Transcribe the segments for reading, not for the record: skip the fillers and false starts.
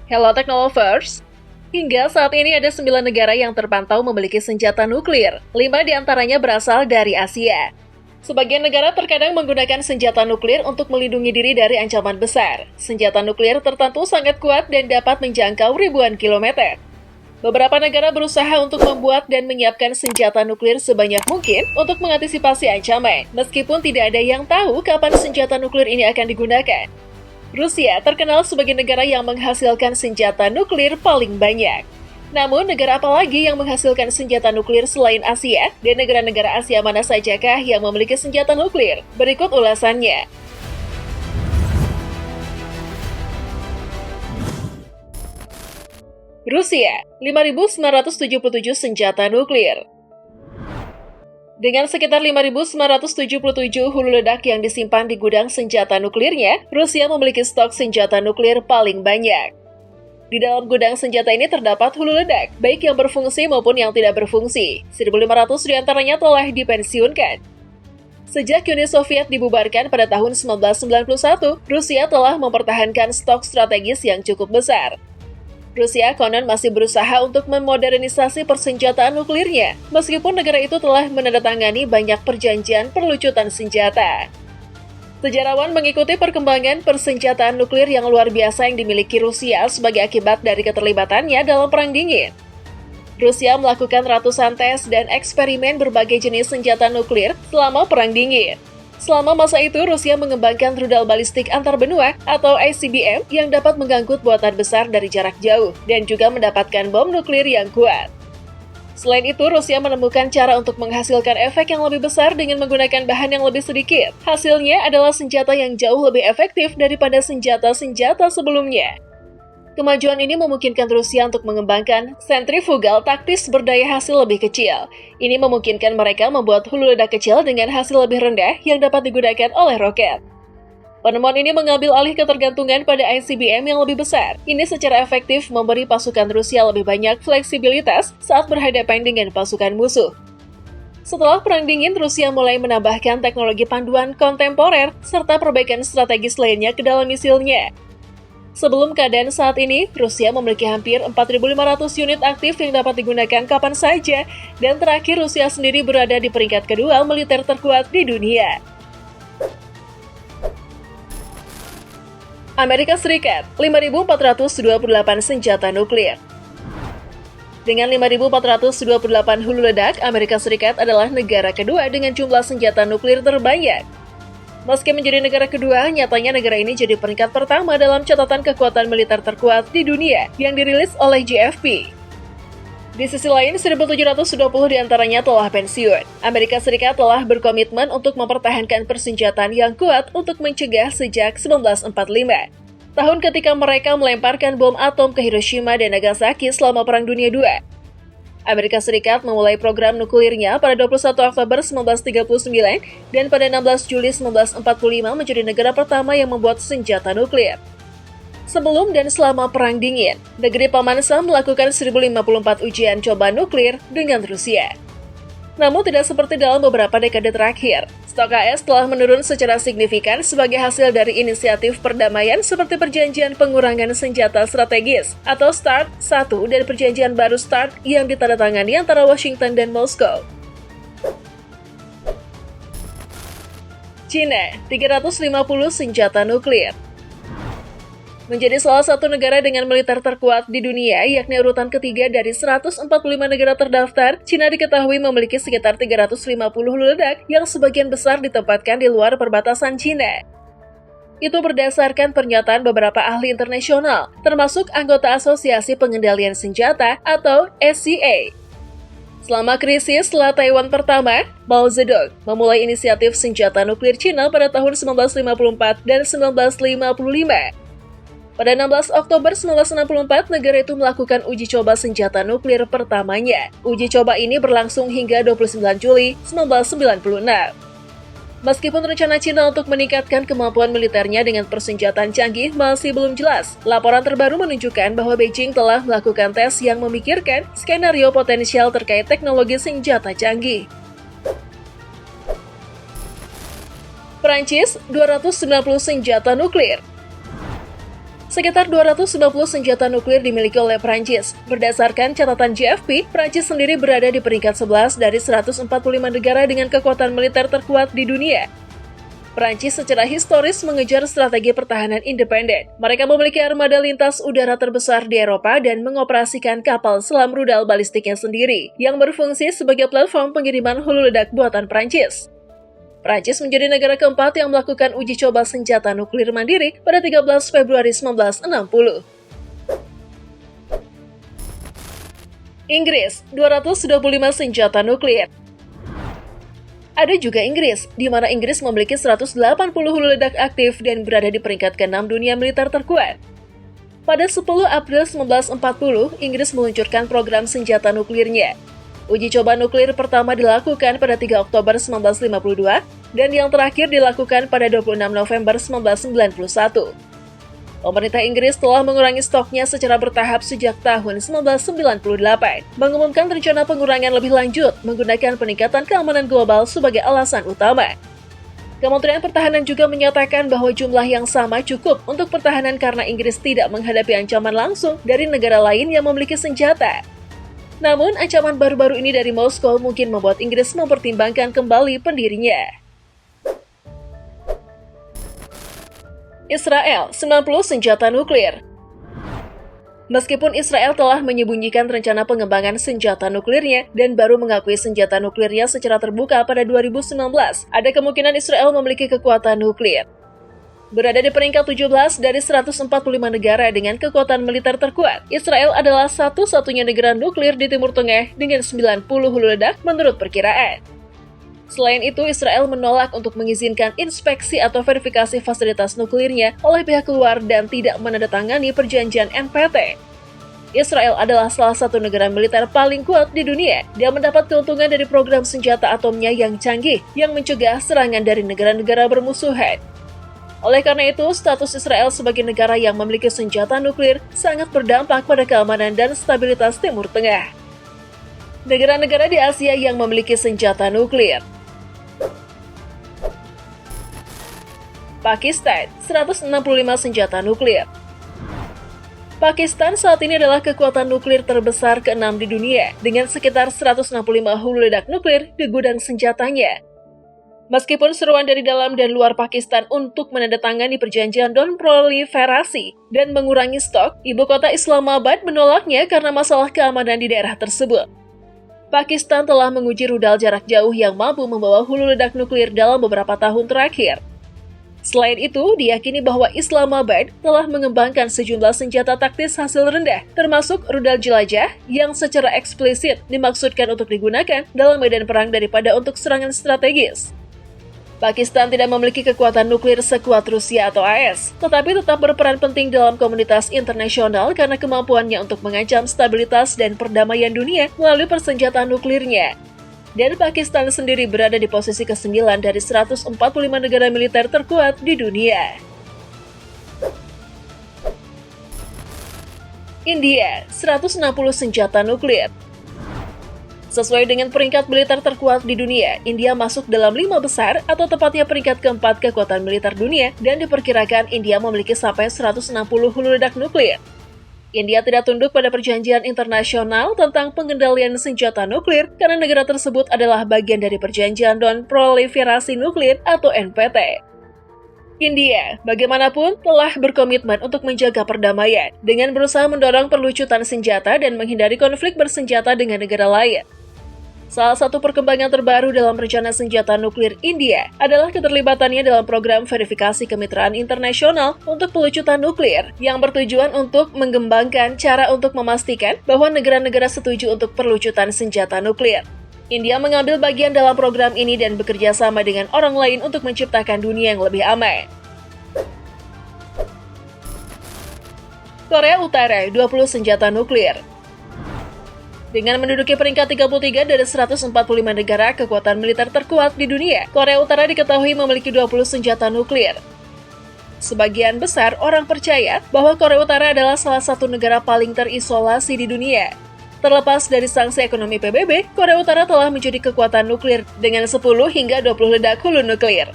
Hello Technolovers! Hingga saat ini ada 9 negara yang terpantau memiliki senjata nuklir. 5 diantaranya berasal dari Asia. Sebagian negara terkadang menggunakan senjata nuklir untuk melindungi diri dari ancaman besar. Senjata nuklir tertentu sangat kuat dan dapat menjangkau ribuan kilometer. Beberapa negara berusaha untuk membuat dan menyiapkan senjata nuklir sebanyak mungkin untuk mengantisipasi ancaman, meskipun tidak ada yang tahu kapan senjata nuklir ini akan digunakan. Rusia terkenal sebagai negara yang menghasilkan senjata nuklir paling banyak. Namun, negara apa lagi yang menghasilkan senjata nuklir selain Asia? Dan negara-negara Asia mana sajakah yang memiliki senjata nuklir? Berikut ulasannya. Rusia, 5.977 senjata nuklir. Dengan sekitar 5.977 hulu ledak yang disimpan di gudang senjata nuklirnya, Rusia memiliki stok senjata nuklir paling banyak. Di dalam gudang senjata ini terdapat hulu ledak, baik yang berfungsi maupun yang tidak berfungsi. 1.500 diantaranya telah dipensiunkan. Sejak Uni Soviet dibubarkan pada tahun 1991, Rusia telah mempertahankan stok strategis yang cukup besar. Rusia konon masih berusaha untuk memodernisasi persenjataan nuklirnya, meskipun negara itu telah menandatangani banyak perjanjian perlucutan senjata. Sejarawan mengikuti perkembangan persenjataan nuklir yang luar biasa yang dimiliki Rusia sebagai akibat dari keterlibatannya dalam Perang Dingin. Rusia melakukan ratusan tes dan eksperimen berbagai jenis senjata nuklir selama Perang Dingin. Selama masa itu, Rusia mengembangkan rudal balistik antar benua atau ICBM yang dapat mengangkut buatan besar dari jarak jauh dan juga mendapatkan bom nuklir yang kuat. Selain itu, Rusia menemukan cara untuk menghasilkan efek yang lebih besar dengan menggunakan bahan yang lebih sedikit. Hasilnya adalah senjata yang jauh lebih efektif daripada senjata-senjata sebelumnya. Kemajuan ini memungkinkan Rusia untuk mengembangkan sentrifugal taktis berdaya hasil lebih kecil. Ini memungkinkan mereka membuat hulu ledak kecil dengan hasil lebih rendah yang dapat digunakan oleh roket. Penemuan ini mengambil alih ketergantungan pada ICBM yang lebih besar. Ini secara efektif memberi pasukan Rusia lebih banyak fleksibilitas saat berhadapan dengan pasukan musuh. Setelah Perang Dingin, Rusia mulai menambahkan teknologi panduan kontemporer serta perbaikan strategis lainnya ke dalam misilnya. Sebelum keadaan saat ini, Rusia memiliki hampir 4.500 unit aktif yang dapat digunakan kapan saja, dan terakhir Rusia sendiri berada di peringkat kedua militer terkuat di dunia. Amerika Serikat, 5.428 senjata nuklir. Dengan 5.428 hulu ledak, Amerika Serikat adalah negara kedua dengan jumlah senjata nuklir terbanyak. Meski menjadi negara kedua, nyatanya negara ini jadi peringkat pertama dalam catatan kekuatan militer terkuat di dunia yang dirilis oleh JFP. Di sisi lain, 1.720 diantaranya telah pensiun. Amerika Serikat telah berkomitmen untuk mempertahankan persenjataan yang kuat untuk mencegah sejak 1945. Tahun ketika mereka melemparkan bom atom ke Hiroshima dan Nagasaki selama Perang Dunia II. Amerika Serikat memulai program nuklirnya pada 21 Oktober 1939 dan pada 16 Juli 1945 menjadi negara pertama yang membuat senjata nuklir. Sebelum dan selama Perang Dingin, negeri Paman Sam melakukan 1054 ujian coba nuklir dengan Rusia. Namun tidak seperti dalam beberapa dekade terakhir, stok AS telah menurun secara signifikan sebagai hasil dari inisiatif perdamaian seperti Perjanjian Pengurangan Senjata Strategis atau START I dan Perjanjian baru START yang ditandatangani antara Washington dan Moskow. China, 350 senjata nuklir. Menjadi salah satu negara dengan militer terkuat di dunia, yakni urutan ketiga dari 145 negara terdaftar, China diketahui memiliki sekitar 350 hulu ledak yang sebagian besar ditempatkan di luar perbatasan China. Itu berdasarkan pernyataan beberapa ahli internasional, termasuk anggota Asosiasi Pengendalian Senjata atau SCA. Selama krisis setelah Taiwan pertama, Mao Zedong memulai inisiatif senjata nuklir China pada tahun 1954 dan 1955. Pada 16 Oktober 1964, negara itu melakukan uji coba senjata nuklir pertamanya. Uji coba ini berlangsung hingga 29 Juli 1996. Meskipun rencana China untuk meningkatkan kemampuan militernya dengan persenjataan canggih masih belum jelas, laporan terbaru menunjukkan bahwa Beijing telah melakukan tes yang memikirkan skenario potensial terkait teknologi senjata canggih. Prancis, 290 senjata nuklir. Sekitar 290 senjata nuklir dimiliki oleh Prancis. Berdasarkan catatan JFP, Prancis sendiri berada di peringkat 11 dari 145 negara dengan kekuatan militer terkuat di dunia. Prancis secara historis mengejar strategi pertahanan independen. Mereka memiliki armada lintas udara terbesar di Eropa dan mengoperasikan kapal selam rudal balistiknya sendiri, yang berfungsi sebagai platform pengiriman hulu ledak buatan Prancis. Prancis menjadi negara keempat yang melakukan uji coba senjata nuklir mandiri pada 13 Februari 1960. Inggris, 225 senjata nuklir. Ada juga Inggris, di mana Inggris memiliki 180 hulu ledak aktif dan berada di peringkat ke-6 dunia militer terkuat. Pada 10 April 1940, Inggris meluncurkan program senjata nuklirnya. Uji coba nuklir pertama dilakukan pada 3 Oktober 1952 dan yang terakhir dilakukan pada 26 November 1991. Pemerintah Inggris telah mengurangi stoknya secara bertahap sejak tahun 1998, mengumumkan rencana pengurangan lebih lanjut menggunakan peningkatan keamanan global sebagai alasan utama. Kementerian Pertahanan juga menyatakan bahwa jumlah yang sama cukup untuk pertahanan karena Inggris tidak menghadapi ancaman langsung dari negara lain yang memiliki senjata. Namun, ancaman baru-baru ini dari Moskow mungkin membuat Inggris mempertimbangkan kembali pendirinya. Israel, 90 senjata nuklir. Meskipun Israel telah menyembunyikan rencana pengembangan senjata nuklirnya dan baru mengakui senjata nuklirnya secara terbuka pada 2019, ada kemungkinan Israel memiliki kekuatan nuklir. Berada di peringkat 17 dari 145 negara dengan kekuatan militer terkuat, Israel adalah satu-satunya negara nuklir di Timur Tengah dengan 90 hulu ledak menurut perkiraan. Selain itu, Israel menolak untuk mengizinkan inspeksi atau verifikasi fasilitas nuklirnya oleh pihak luar dan tidak menandatangani perjanjian NPT. Israel adalah salah satu negara militer paling kuat di dunia dan mendapat keuntungan dari program senjata atomnya yang canggih yang mencegah serangan dari negara-negara bermusuhan. Oleh karena itu, status Israel sebagai negara yang memiliki senjata nuklir sangat berdampak pada keamanan dan stabilitas Timur Tengah. Negara-negara di Asia yang memiliki senjata nuklir. Pakistan, 165 senjata nuklir. Pakistan saat ini adalah kekuatan nuklir terbesar ke-6 di dunia, dengan sekitar 165 hulu ledak nuklir di gudang senjatanya. Meskipun seruan dari dalam dan luar Pakistan untuk menandatangani perjanjian non-proliferasi dan mengurangi stok, ibu kota Islamabad menolaknya karena masalah keamanan di daerah tersebut. Pakistan telah menguji rudal jarak jauh yang mampu membawa hulu ledak nuklir dalam beberapa tahun terakhir. Selain itu, diyakini bahwa Islamabad telah mengembangkan sejumlah senjata taktis hasil rendah, termasuk rudal jelajah yang secara eksplisit dimaksudkan untuk digunakan dalam medan perang daripada untuk serangan strategis. Pakistan tidak memiliki kekuatan nuklir sekuat Rusia atau AS, tetapi tetap berperan penting dalam komunitas internasional karena kemampuannya untuk mengancam stabilitas dan perdamaian dunia melalui persenjataan nuklirnya. Dan Pakistan sendiri berada di posisi ke-9 dari 145 negara militer terkuat di dunia. India, 160 senjata nuklir. Sesuai dengan peringkat militer terkuat di dunia, India masuk dalam 5 besar atau tepatnya peringkat keempat kekuatan militer dunia dan diperkirakan India memiliki sampai 160 hulu ledak nuklir. India tidak tunduk pada perjanjian internasional tentang pengendalian senjata nuklir karena negara tersebut adalah bagian dari perjanjian non-proliferasi nuklir atau NPT. India, bagaimanapun, telah berkomitmen untuk menjaga perdamaian dengan berusaha mendorong perlucutan senjata dan menghindari konflik bersenjata dengan negara lain. Salah satu perkembangan terbaru dalam rencana senjata nuklir India adalah keterlibatannya dalam program verifikasi kemitraan internasional untuk pelucutan nuklir yang bertujuan untuk mengembangkan cara untuk memastikan bahwa negara-negara setuju untuk perlucutan senjata nuklir. India mengambil bagian dalam program ini dan bekerja sama dengan orang lain untuk menciptakan dunia yang lebih aman. Korea Utara, 20 senjata nuklir. Dengan menduduki peringkat 33 dari 145 negara kekuatan militer terkuat di dunia, Korea Utara diketahui memiliki 20 senjata nuklir. Sebagian besar orang percaya bahwa Korea Utara adalah salah satu negara paling terisolasi di dunia. Terlepas dari sanksi ekonomi PBB, Korea Utara telah menjadi kekuatan nuklir dengan 10 hingga 20 ledak hulu nuklir.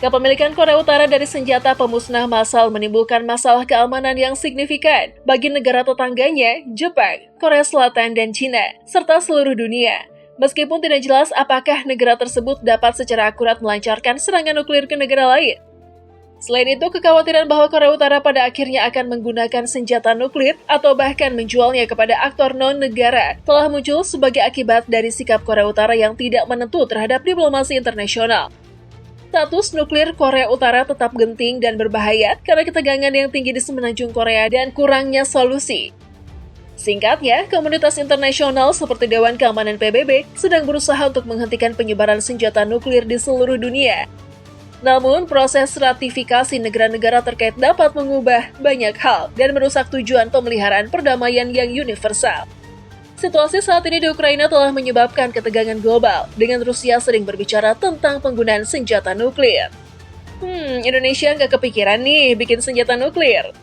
Kepemilikan Korea Utara dari senjata pemusnah massal menimbulkan masalah keamanan yang signifikan bagi negara tetangganya, Jepang, Korea Selatan, dan Cina, serta seluruh dunia. Meskipun tidak jelas apakah negara tersebut dapat secara akurat melancarkan serangan nuklir ke negara lain. Selain itu, kekhawatiran bahwa Korea Utara pada akhirnya akan menggunakan senjata nuklir atau bahkan menjualnya kepada aktor non-negara telah muncul sebagai akibat dari sikap Korea Utara yang tidak menentu terhadap diplomasi internasional. Status nuklir Korea Utara tetap genting dan berbahaya karena ketegangan yang tinggi di semenanjung Korea dan kurangnya solusi. Singkatnya, komunitas internasional seperti Dewan Keamanan PBB sedang berusaha untuk menghentikan penyebaran senjata nuklir di seluruh dunia. Namun, proses ratifikasi negara-negara terkait dapat mengubah banyak hal dan merusak tujuan pemeliharaan perdamaian yang universal. Situasi saat ini di Ukraina telah menyebabkan ketegangan global, dengan Rusia sering berbicara tentang penggunaan senjata nuklir. Indonesia nggak kepikiran nih bikin senjata nuklir.